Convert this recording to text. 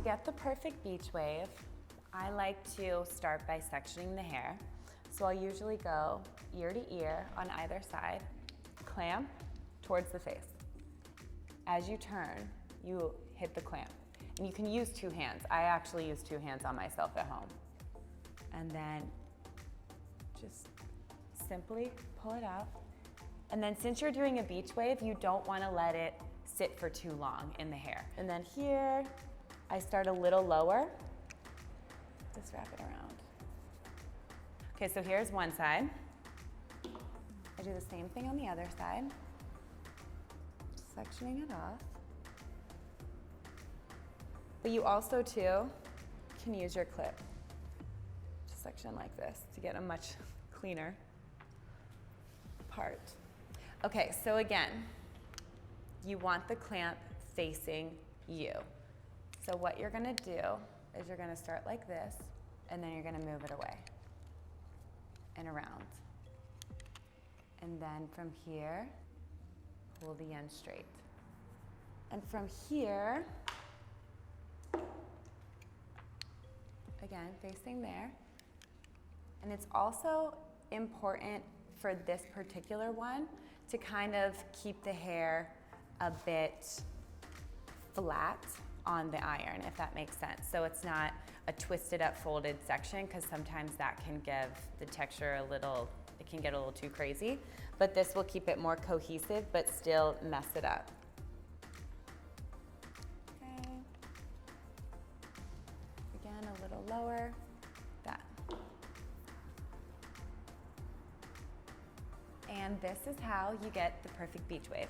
to get the perfect beach wave, I like to start by sectioning the hair. So I'll usually go ear to ear on either side, clamp towards the face. As you turn, you hit the clamp. And you can use two hands. I actually use two hands on myself at home. And then just simply pull it out. And then since you're doing a beach wave, you don't want to let it sit for too long in the hair. And then here, I start a little lower. Just wrap it around. Okay, so here's one side. I do the same thing on the other side. Sectioning it off. But you also, too, can use your clip to section like this to get a much cleaner part. Okay, so again, you want the clamp facing you. So what you're gonna do is you're gonna start like this, and then you're gonna move it away and around. And then from here, pull the end straight. And from here, again, facing there. And it's also important for this particular one to kind of keep the hair a bit flat on the iron, if that makes sense. So it's not a twisted up folded section, because sometimes that can give the texture a little, it can get a little too crazy. But this will keep it more cohesive, but still mess it up. Okay. Again, a little lower, that. And this is how you get the perfect beach wave.